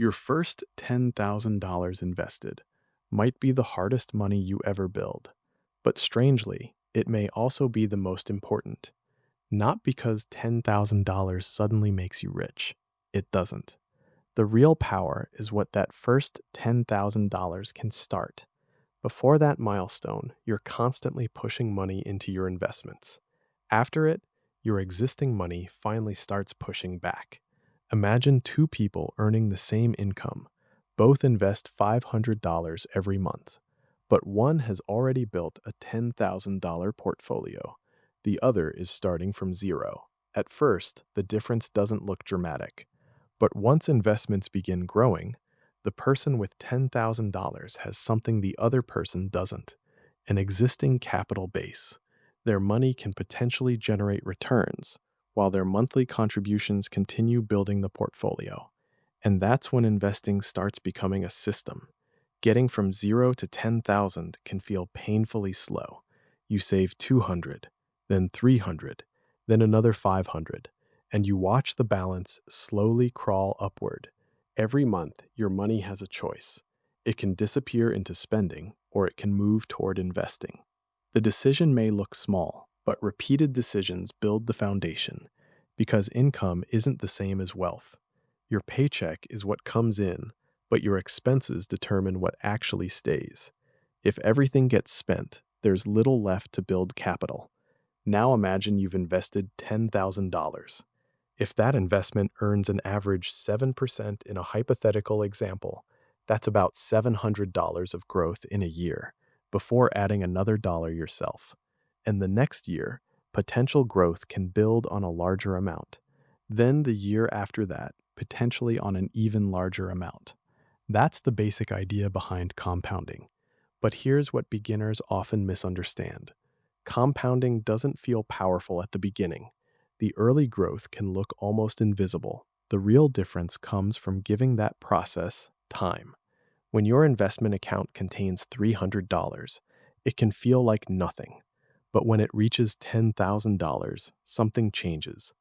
Your first $10,000 invested might be the hardest money you ever build, but strangely, it may also be the most important. Not because $10,000 suddenly makes you rich. It doesn't. The real power is what that first $10,000 can start. Before that milestone, you're constantly pushing money into your investments. After it, your existing money finally starts pushing back. Imagine two people earning the same income. Both invest $500 every month, but one has already built a $10,000 portfolio. The other is starting from zero. At first, the difference doesn't look dramatic, but once investments begin growing, the person with $10,000 has something the other person doesn't: an existing capital base. Their money can potentially generate returns, while their monthly contributions continue building the portfolio. And that's when investing starts becoming a system. Getting from 0 to 10,000 can feel painfully slow. You save 200, then 300, then another 500, and you watch the balance slowly crawl upward. Every month, your money has a choice. It can disappear into spending, or it can move toward investing. The decision may look small, but repeated decisions build the foundation, because income isn't the same as wealth. Your paycheck is what comes in, but your expenses determine what actually stays. If everything gets spent, there's little left to build capital. Now imagine you've invested $10,000. If that investment earns an average 7% in a hypothetical example, that's about $700 of growth in a year, before adding another dollar yourself. And the next year, potential growth can build on a larger amount. Then the year after that, potentially on an even larger amount. That's the basic idea behind compounding. But here's what beginners often misunderstand. Compounding doesn't feel powerful at the beginning. The early growth can look almost invisible. The real difference comes from giving that process time. When your investment account contains $300, it can feel like nothing. But when it reaches $10,000, something changes.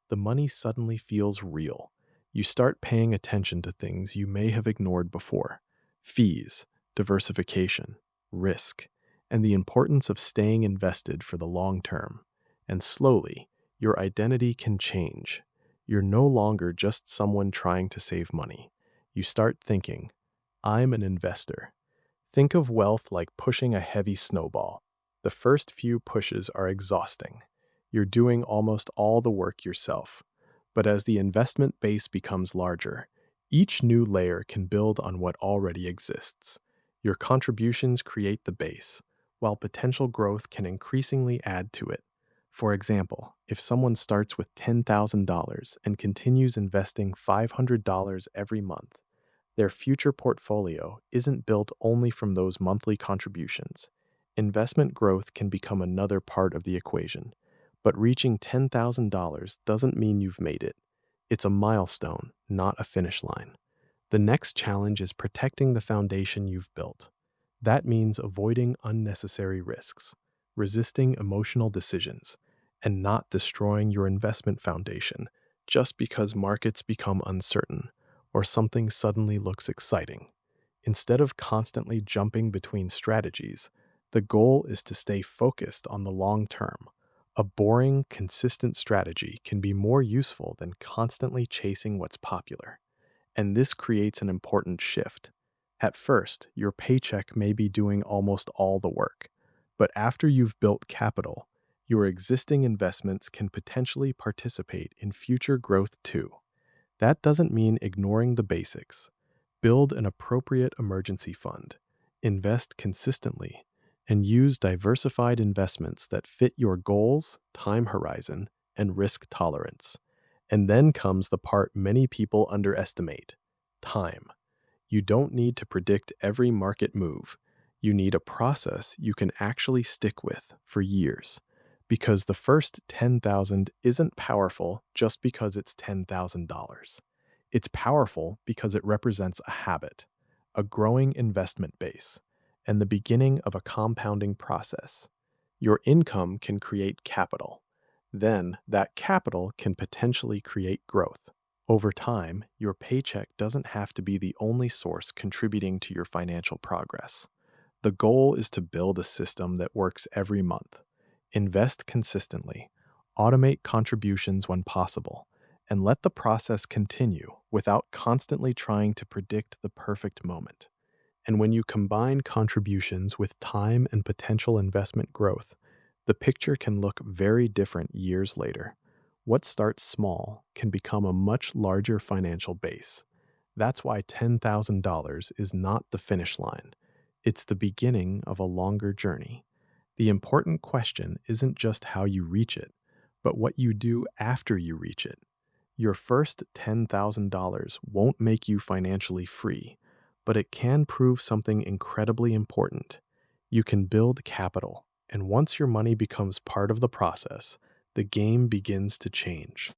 The money suddenly feels real. You start paying attention to things you may have ignored before: fees, diversification, risk, and the importance of staying invested for the long term. And slowly, your identity can change. You're no longer just someone trying to save money. You start thinking, I'm an investor. Think of wealth like pushing a heavy snowball. The first few pushes are exhausting. You're doing almost all the work yourself. But as the investment base becomes larger, each new layer can build on what already exists. Your contributions create the base, while potential growth can increasingly add to it. For example, if someone starts with $10,000 and continues investing $500 every month, their future portfolio isn't built only from those monthly contributions. Investment growth can become another part of the equation. But reaching $10,000 doesn't mean you've made it. It's a milestone, not a finish line. The next challenge is protecting the foundation you've built. That means avoiding unnecessary risks, resisting emotional decisions, and not destroying your investment foundation just because markets become uncertain or something suddenly looks exciting. Instead of constantly jumping between strategies, the goal is to stay focused on the long term. A boring, consistent strategy can be more useful than constantly chasing what's popular. And this creates an important shift. At first, your paycheck may be doing almost all the work, but after you've built capital, your existing investments can potentially participate in future growth too. That doesn't mean ignoring the basics. Build an appropriate emergency fund, invest consistently, and use diversified investments that fit your goals, time horizon, and risk tolerance. And then comes the part many people underestimate: time. You don't need to predict every market move. You need a process you can actually stick with for years. Because the first 10,000 isn't powerful just because it's $10,000. It's powerful because it represents a habit, a growing investment base, and the beginning of a compounding process. Your income can create capital. Then that capital can potentially create growth. Over time, your paycheck doesn't have to be the only source contributing to your financial progress. The goal is to build a system that works every month. Invest consistently, automate contributions when possible, and let the process continue without constantly trying to predict the perfect moment. And when you combine contributions with time and potential investment growth, the picture can look very different years later. What starts small can become a much larger financial base. That's why $10,000 is not the finish line. It's the beginning of a longer journey. The important question isn't just how you reach it, but what you do after you reach it. Your first $10,000 won't make you financially free, but it can prove something incredibly important. You can build capital, and once your money becomes part of the process, the game begins to change.